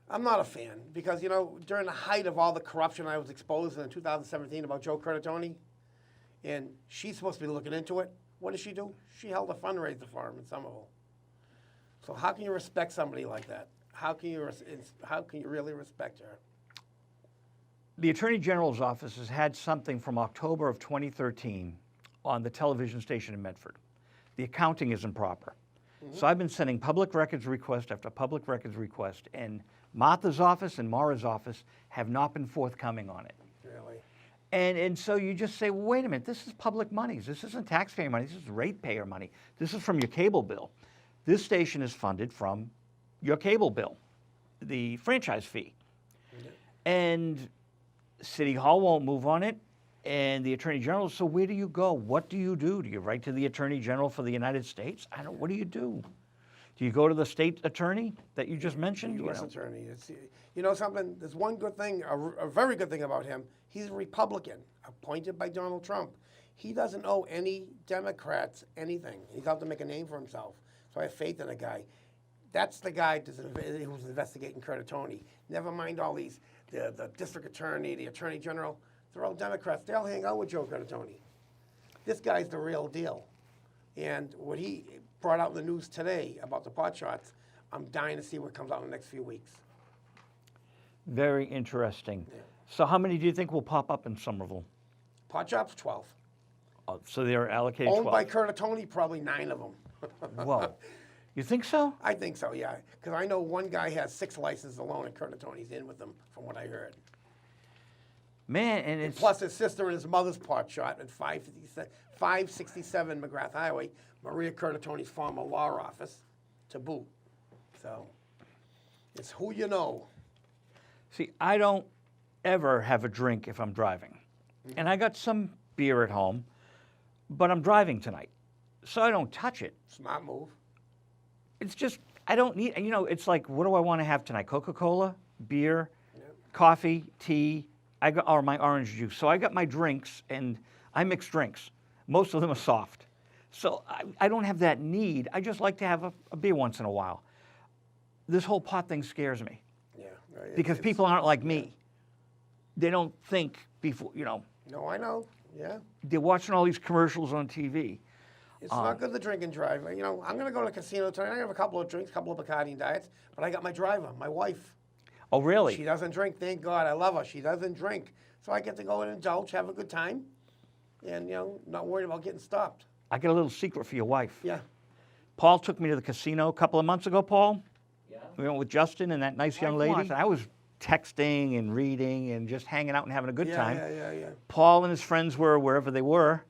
I'm not a fan because, during the height of all the corruption I was exposed in 2017 about Joe Curtatone, and she's supposed to be looking into it, what did she do? She held a fundraiser for him in Somerville. So how can you respect somebody like that? How can you really respect her? The Attorney General's office has had something from October of 2013 on the television station in Medford. The accounting isn't proper. So I've been sending public records request after public records request, and Martha's office and Maura's office have not been forthcoming on it. Really? And so you just say, well, wait a minute, this is public monies. This isn't taxpayer money. This is ratepayer money. This is from your cable bill. This station is funded from your cable bill, the franchise fee. And City Hall won't move on it, and the Attorney General, so where do you go? What do? Do you write to the Attorney General for the United States? What do you do? Do you go to the state attorney that you just mentioned? U.S. attorney. You know something? There's one good thing, a very good thing about him. He's a Republican, appointed by Donald Trump. He doesn't owe any Democrats anything. He's out to make a name for himself. So I have faith in the guy. That's the guy who's investigating Curtatone. Never mind all these, the district attorney, the attorney general. They're all Democrats. They all hang out with Joe Curtatone. This guy's the real deal. And what he brought out in the news today about the pot shots, I'm dying to see what comes out in the next few weeks. Very interesting. Yeah. So how many do you think will pop up in Somerville? Pot shops, 12. So they're allocated Owned 12. by Curtatone, probably 9 of them. Whoa. You think so? I think so, yeah. Because I know one guy has 6 licenses alone, and Curtatone's in with them, from what I heard. Man, and it's... Plus his sister and his mother's pot shot at 567 McGrath Highway, Maria Curtatone's former law office, to boot. So it's who you know. See, I don't ever have a drink if I'm driving. And I got some beer at home, but I'm driving tonight, so I don't touch it. Smart move. It's just, I don't need, it's like, what do I want to have tonight? Coca-Cola, beer, coffee, tea, or my orange juice. So I got my drinks, and I mix drinks. Most of them are soft. So I don't have that need. I just like to have a beer once in a while. This whole pot thing scares me. Yeah. Because people aren't like me. They don't think before, No, I know. Yeah. They're watching all these commercials on TV. It's not good to drink and drive. I'm going to go to the casino tonight. I have a couple of drinks, a couple of Bacardi and diets, but I got my driver, my wife. Oh, really? She doesn't drink, thank God. I love her. She doesn't drink. So I get to go and indulge, have a good time, and, not worried about getting stopped. I got a little secret for your wife. Yeah. Paul took me to the casino a couple of months ago, Paul. Yeah. We went with Justin and that nice young lady. I was texting and reading and just hanging out and having a good time. Yeah. Paul and his friends were wherever they were,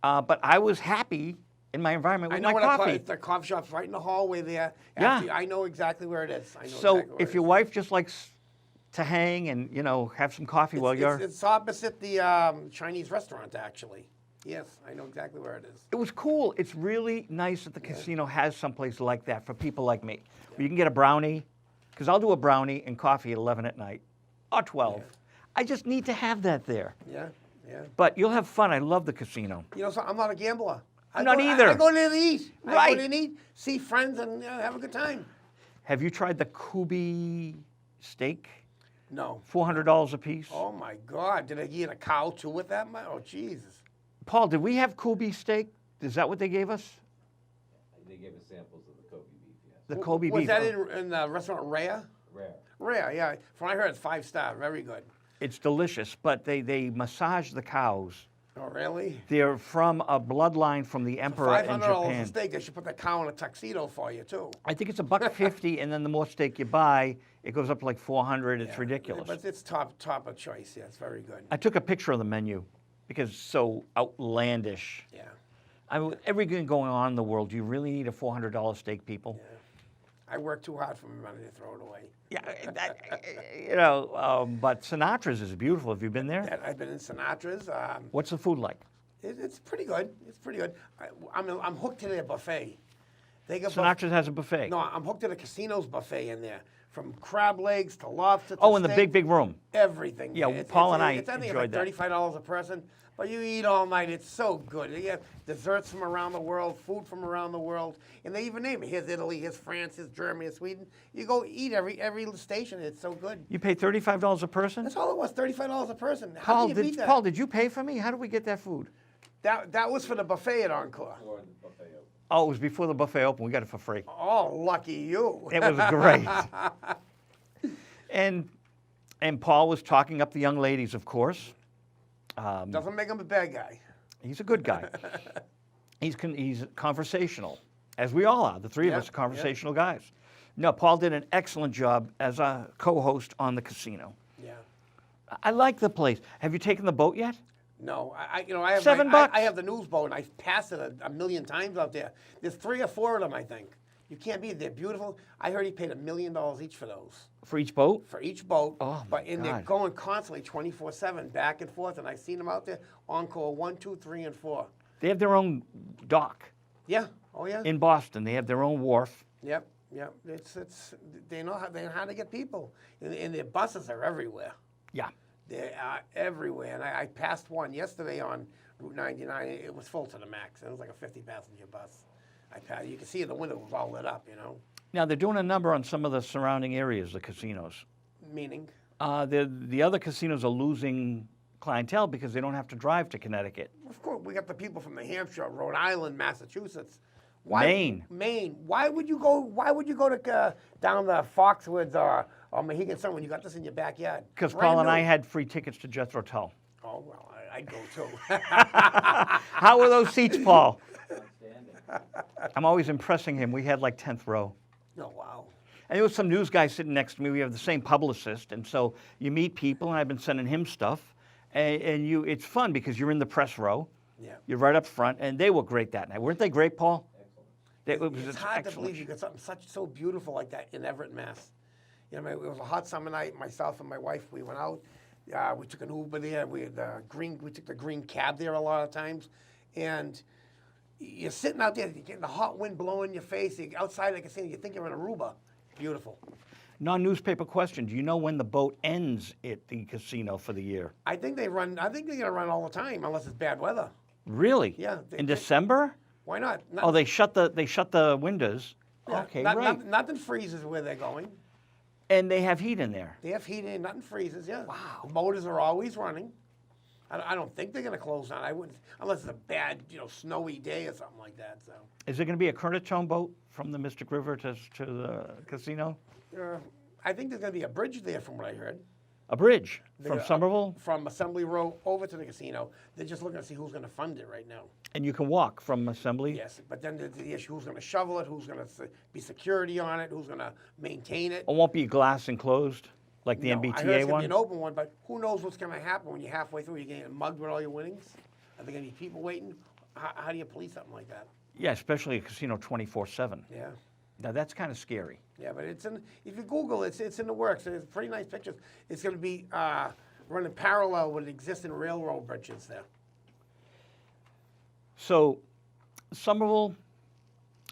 but I was happy in my environment with my coffee. The coffee shop's right in the hallway there. Yeah. I know exactly where it is. So if your wife just likes to hang and, have some coffee while you're... It's opposite the Chinese restaurant, actually. Yes, I know exactly where it is. It was cool. It's really nice that the casino has someplace like that for people like me, where you can get a brownie, because I'll do a brownie and coffee at 11 at night, or 12. Yeah. I just need to have that there. Yeah. But you'll have fun. I love the casino. So I'm not a gambler. I'm not either. I go there to eat. I Right. go there to eat, see friends, and have a good time. Have you tried the Kubi steak? No. $400 a piece. Oh, my God. Did I get a cow, too, with that? Oh, Jesus. Paul, did we have Kubi steak? Is that what they gave us? They gave us samples of the Kobe beef, yes. The Kobe Was beef. that in the restaurant Rhea? Rare. Rhea, yeah. From what I heard, it's 5-star. Very good. It's delicious, but they massage the cows. Oh, really? They're from a bloodline from the emperor in $500 a Japan. steak. They should put the cow in a tuxedo for you, too. I think it's $1.50, and then the more steak you buy, it goes up to like $400. It's ridiculous. But it's top of choice. Yeah, it's very good. I took a picture of the menu because it's so outlandish. Yeah. I mean, with everything going on in the world, do you really need a $400 steak, people? Yeah. I work too hard for my money to throw it away. Yeah, but Sinatra's is beautiful. Have you been there? I've been in Sinatra's. What's the food like? It's pretty good. It's pretty good. I'm hooked to their buffet. They got Sinatra's has a buffet. No, I'm hooked to the casino's buffet in there. From crab legs to lobster to Oh, in the steak, big room. everything. Yeah, man. Paul and I it's enjoyed like that. $35 a person, but you eat all night. It's so good. You have desserts from around the world, food from around the world, and they even name it. Here's Italy, here's France, here's Germany, here's Sweden. You go eat every station. It's so good. You pay $35 a person? That's all it was, $35 a person. How can you beat that? Paul, did you pay for me? How did we get that food? That was for the buffet at Encore. Or the buffet open. Oh, it was before the buffet opened. We got it for free. Oh, lucky you. It was great. And Paul was talking up the young ladies, of course. Doesn't make him a bad guy. He's a good guy. He's conversational, as we all are. The three of us Yeah, are conversational guys. No, Paul did an excellent job as a co-host on the casino. Yeah. I like the place. Have you taken the boat yet? No, I have $7. I have the news boat, and I passed it a million times out there. There's 3 or 4 of them, I think. You can't beat it. They're beautiful. I heard he paid $1 million each for those. For each boat? For each boat. Oh, but my and they're God. going constantly 24/7, back and forth. And I've seen them out there encore 1, 2, 3, and 4. They have their own dock Yeah. Oh yeah. in Boston. They have their own wharf. Yep. Yep. It's they know how to get people, and their buses are everywhere. Yeah. They are everywhere. And I passed one yesterday on Route 99. It was full to the max. It was like a 50-passenger bus. I passed. You can see the window was all lit up. Now, they're doing a number on some of the surrounding areas, the casinos. Meaning. The other casinos are losing clientele because they don't have to drive to Connecticut. Of course, we got the people from New Hampshire, Rhode Island, Massachusetts. Maine. Maine. Why would you go to down the Foxwoods or Mohegan Sun when you got this in your backyard? Because Brand Paul and I new. had free tickets to Jethro Tull. Oh well, I'd go too. How were those seats, Paul? Outstanding. I'm always impressing him. We had like 10th row. Oh wow. And there was some news guy sitting next to me. We have the same publicist. And so you meet people, and I've been sending him stuff. And it's fun because you're in the press row. Yeah. You're right up front. And they were great that night. Weren't they great, Paul? It was It's just hard to excellent. believe you got something so beautiful like that in Everett, Mass. It was a hot summer night. Myself and my wife, we went out. We took an Uber there. We took the green cab there a lot of times, and you're sitting out there, you're getting the hot wind blowing in your face. You're outside like I said, you think you're in Aruba. Beautiful. Non-newspaper question. Do you know when the boat ends at the casino for the year? I think they're gonna run all the time unless it's bad weather. Really? Yeah, In December? Why not? Oh, they shut the windows. Okay, right. Nothing freezes where they're going. And they have heat in there. They have heat in, nothing freezes. Yeah. Wow. The motors are always running. I don't think they're going to close down. I wouldn't, unless it's a bad, snowy day or something like that. So. Is there going to be a Currituck boat from the Mystic River to the casino? I think there's going to be a bridge there, from what I heard. A bridge from They're, Somerville? From Assembly Row over to the casino. They're just looking to see who's going to fund it right now. And you can walk from Assembly? Yes, but then there's the issue: who's going to shovel it? Who's going to be security on it? Who's going to maintain it? It won't be glass enclosed like the No, I heard MBTA it's going to one? be an open one, but who knows what's going to happen when you're halfway through? You're getting mugged with all your winnings. Are there going to be people waiting? How do you police something like that? Yeah, especially a casino 24/7. Yeah. Now, that's kind of scary. Yeah, but if you Google it, it's in the works. It's pretty nice pictures. It's going to be running parallel with existing railroad bridges there. So, Somerville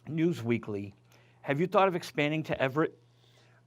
News Weekly, have you thought of expanding to Everett?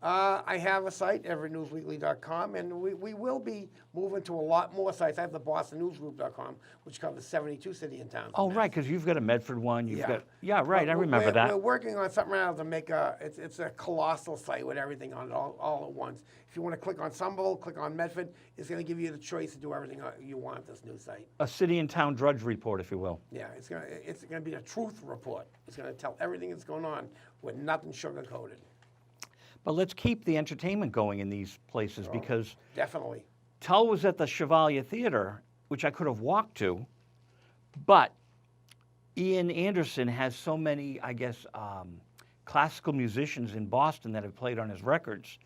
I have a site, everettnewsweekly.com, and we will be moving to a lot more sites. I have the bostonnewsgroup.com, which covers 72 cities and towns. Oh, right, because you've got a Medford one. You've Yeah. got right. I We're- remember that. We're working on something right now to make it's a colossal site with everything on it all at once. If you want to click on Somerville, click on Medford, it's going to give you the choice to do everything you want this new site. A city and town drudge report, if you will. Yeah, it's gonna be a truth report. It's gonna tell everything that's going on with nothing sugar-coated. But let's keep the entertainment going in these places because Definitely. Tull was at the Chevalier Theater, which I could have walked to, but Ian Anderson has so many, I guess, classical musicians in Boston that have played on his records.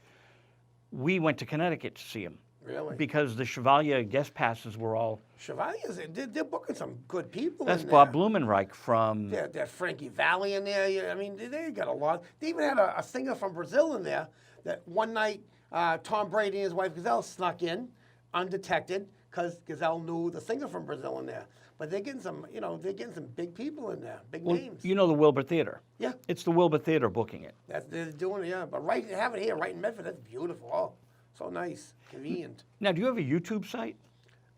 We went to Connecticut to see him Really? because the Chevalier guest passes were all. Chevaliers, they're booking some good people That's in there. Bob Blumenreich from. They're Frankie Valli in there. I mean, they got a lot. They even had a singer from Brazil in there that one night Tom Brady and his wife Gazelle snuck undetected, because Gazelle knew the singer from Brazil in there. But they're getting some, they're getting some big people in there, big names. You know the Wilbur Theater. Yeah. It's the Wilbur Theater booking it. They're doing it, yeah. But have it here, right in Medford. That's beautiful. Oh, so nice, convenient. Now, do you have a YouTube site?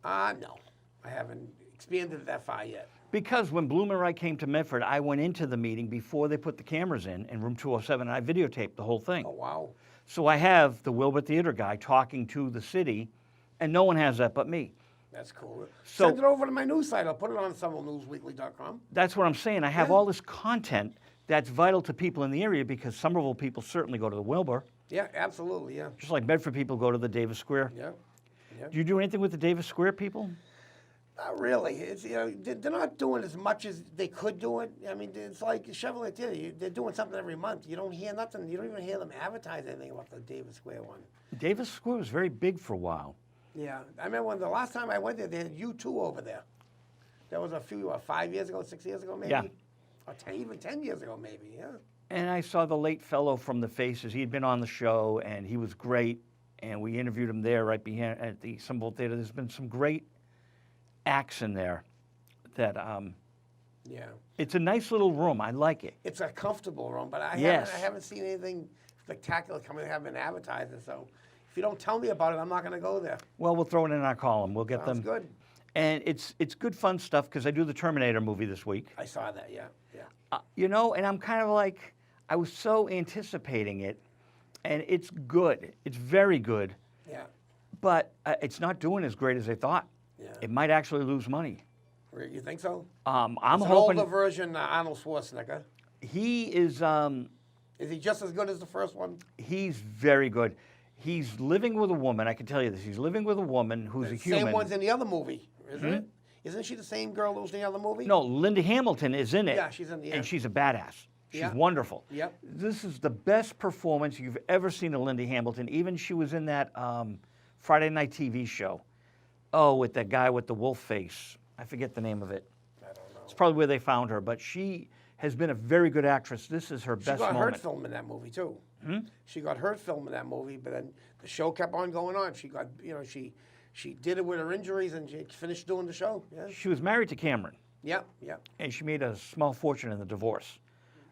No, I haven't expanded it that far yet. Because when Blumenreich came to Medford, I went into the meeting before they put the cameras in room 207, and I videotaped the whole thing. Oh, wow. So I have the Wilbur Theater guy talking to the city, and no one has that but me. That's cool. So- Send it over to my news site. I'll put it on SomervilleNewsWeekly.com. That's what I'm saying. I have Yeah. all this content that's vital to people in the area because Somerville people certainly go to the Wilbur, Yeah, absolutely, yeah. just like Medford people go to the Davis Square. Yeah. Yeah. Do you do anything with the Davis Square people? Not really. It's, they're not doing as much as they could do it. I mean, it's like Chevrolet Theater. They're doing something every month. You don't hear nothing. You don't even hear them advertise anything about the Davis Square one. Davis Square was very big for a while. Yeah, I remember when the last time I went there, they had U2 over there. That was a few, 5 years ago, 6 years ago, maybe? Yeah. Or even 10 years ago, maybe, yeah. And I saw the late fellow from The Faces. He'd been on the show, and he was great. And we interviewed him there right behind at the Symbol Theater. There's been some great acts in there that Yeah. it's a nice little room. I like it. It's a comfortable room, but I Yes. haven't seen anything spectacular coming have been advertising, so if you don't tell me about it, I'm not going to go there. Well, we'll throw it in our column. We'll get Sounds them. good. And it's good fun stuff because I do the Terminator movie this week. I saw that, yeah. And I'm kind of like, I was so anticipating it, and it's good. It's very good, Yeah, but it's not doing as great as I thought. yeah. It might actually lose money. You think so? I'm It's an hoping older version Arnold Schwarzenegger. he is. Is he just as good as the first one? He's very good. He's living with a woman. I can tell you this. He's living with a woman who's a human. Same one's in the other movie, isn't it? Isn't she the same girl who was in the other movie? No, Linda Hamilton is in it. Yeah, she's in the and she's a badass. She's Yeah. wonderful. Yep. This is the best performance you've ever seen of Linda Hamilton. Even she was in that Friday night TV show. Oh, with that guy with the wolf face. I forget the name of it. I don't know. It's probably where they found her, but she has been a very good actress. This is her She best got moment. hurt filming that movie too. She got hurt filming that movie, but then the show kept on going on. She got, she did it with her injuries, and she finished doing the show. Yeah. She was married to Cameron, Yep. Yep. and she made a small fortune in the divorce.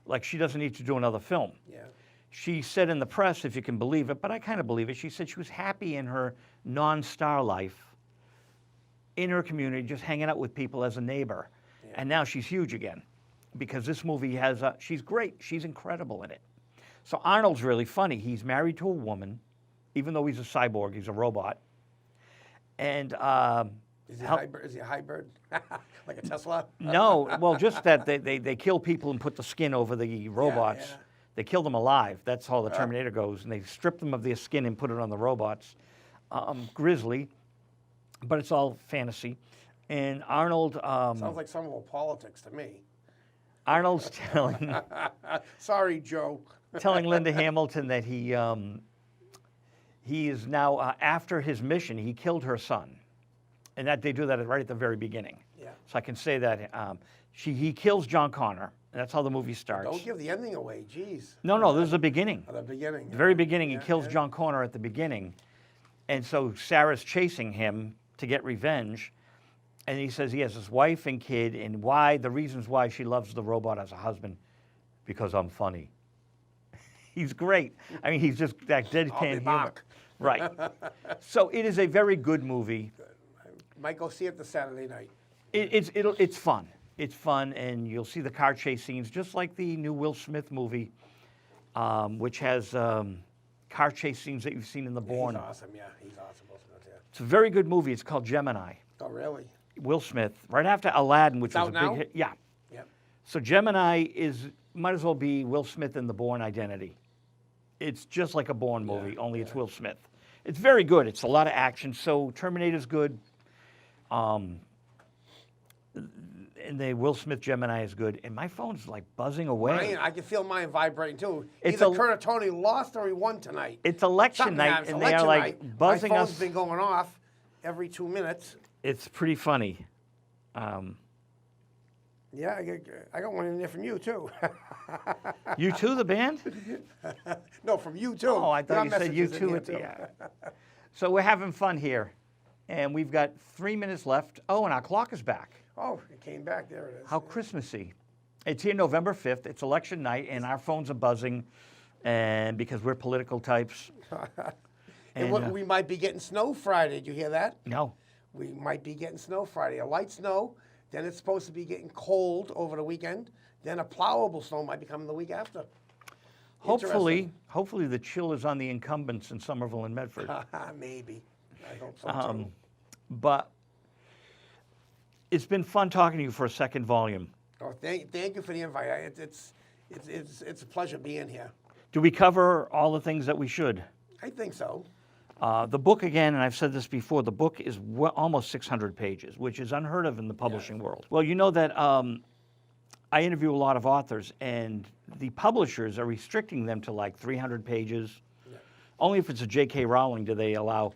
Like, she doesn't need to do another film. Yeah. She said in the press, if you can believe it, but I kind of believe it, she said she was happy in her non-star life, in her community, just hanging out with people as a neighbor. Yeah. And now she's huge again because this movie has, she's great. She's incredible in it. So Arnold's really funny. He's married to a woman, even though he's a cyborg, he's a robot. And Is he a hybrid? Like a Tesla? no, well, just that they kill people and put the skin over the robots. yeah. They kill them alive. That's how the Terminator goes. And they strip them of their skin and put it on the robots. Grisly, but it's all fantasy. And Arnold, Sounds like some old politics to me. Arnold's Sorry, Joe. telling Linda Hamilton that he is now after his mission. He killed her son, and that they do that right at the very beginning. Yeah. So I can say that he kills John Connor. And that's how the movie starts. Don't give the ending away. Jeez. No, this is the beginning. At the beginning. The very beginning, he Yeah, kills yeah. John Connor at the beginning. And so Sarah's chasing him to get revenge. And he says he has his wife and kid, and the reasons why she loves the robot as a husband, because I'm funny. He's great. I mean, he's just that I'll be deadpan humor. back. Right. So it is a very good movie. Might go see it this Saturday night. It's fun. It's fun, and you'll see the car chase scenes, just like the new Will Smith movie, which has car chase scenes that you've seen in The Bourne. He's awesome, yeah. He's awesome. Will Smith, yeah. It's a very good movie. It's called Gemini. Oh, really? Will Smith, right after Aladdin, which It's was a out big now? hit. Yeah. Yep. So Gemini might as well be Will Smith in The Bourne identity. It's just like a Bourne movie, only it's Will Smith. It's very good. It's a lot of action. So Terminator's good. And the Will Smith Gemini is good. And my phone's like buzzing away. I can feel mine vibrating too. It's Either Kurt or Tony lost or he won tonight. It's election Something night, happens. and they are Election like night. buzzing My phone's us. been going off every 2 minutes. It's pretty funny. Yeah, I got one in there from you too. You too, the band? No, from you too. Oh, I thought you Got said you messages in too here, at the end. So we're having fun here. And we've got 3 minutes left. Oh, and our clock is back. Oh, it came back. There it is. How Christmassy. It's here November 5th. It's election night, and our phones are buzzing, and because we're political types. And we might be getting snow Friday. Did you hear that? No. We might be getting snow Friday. A light snow. Then it's supposed to be getting cold over the weekend. Then a plowable snow might be coming the week after. Hopefully the chill is on the incumbents in Somerville and Medford. Maybe. I hope so too. But it's been fun talking to you for a second volume. Oh, thank you for the invite. It's a pleasure being here. Do we cover all the things that we should? I think so. The book, again, and I've said this before, the book is almost 600 pages, which is unheard of in the publishing world. Well, you know that I interview a lot of authors, and the publishers are restricting them to like 300 pages. Yeah. Only if it's a J.K. Rowling do they allow.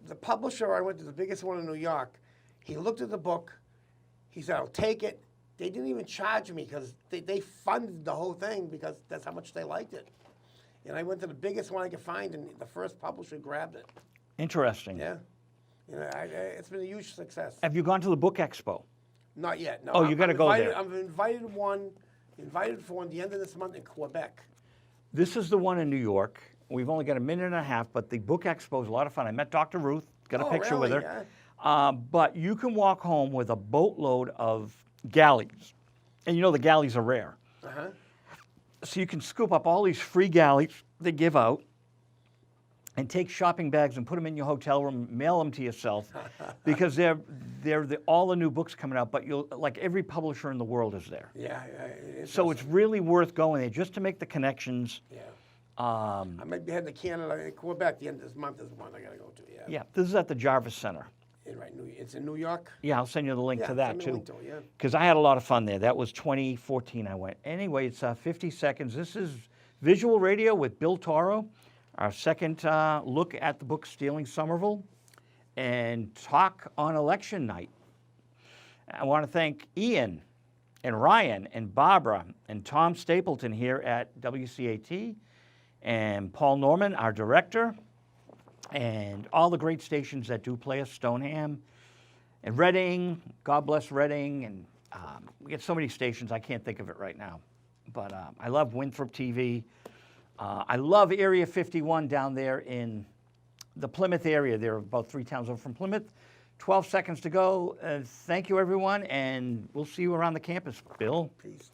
The publisher I went to, the biggest one in New York, he looked at the book. He said, "I'll take it." They didn't even charge me because they funded the whole thing because that's how much they liked it. And I went to the biggest one I could find, and the first publisher grabbed it. Interesting. Yeah, it's been a huge success. Have you gone to the book expo? Not yet. No. Oh, you gotta go there. I'm invited for one the end of this month in Quebec. This is the one in New York. We've only got a minute and a half, but the book expo is a lot of fun. I met Dr. Ruth, got a picture with really? her. Yeah. But you can walk home with a boatload of galleys. And you know the galleys are rare. Uh-huh. So you can scoop up all these free galleys they give out and take shopping bags and put them in your hotel room, mail them to yourself because they're all the new books coming out, but you'll like every publisher in the world is there. Yeah. So it's really worth going there just to make the connections. Yeah. Um, I might be heading to Canada, Quebec the end of this month is one I got to go to. Yeah. yeah, this is at the Jarvis Center. Right. It's in New York. Yeah, I'll send you the link to that send me a too. link to it, yeah. Because I had a lot of fun there. That was 2014 I went. Anyway, it's 50 seconds. This is Visual Radio with Bill Tauro, our second look at the book Stealing Somerville, and talk on election night. I want to thank Ian and Ryan and Barbara and Tom Stapleton here at WCAT, and Paul Norman, our director, and all the great stations that do play us, Stoneham and Reading. God bless Reading. And we get so many stations, I can't think of it right now. But I love Winthrop TV. I love Area 51 down there in the Plymouth area. There are about 3 towns over from Plymouth. 12 seconds to go. Thank you, everyone, and we'll see you around the campus. Bill? Peace.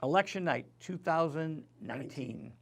Election night 2019.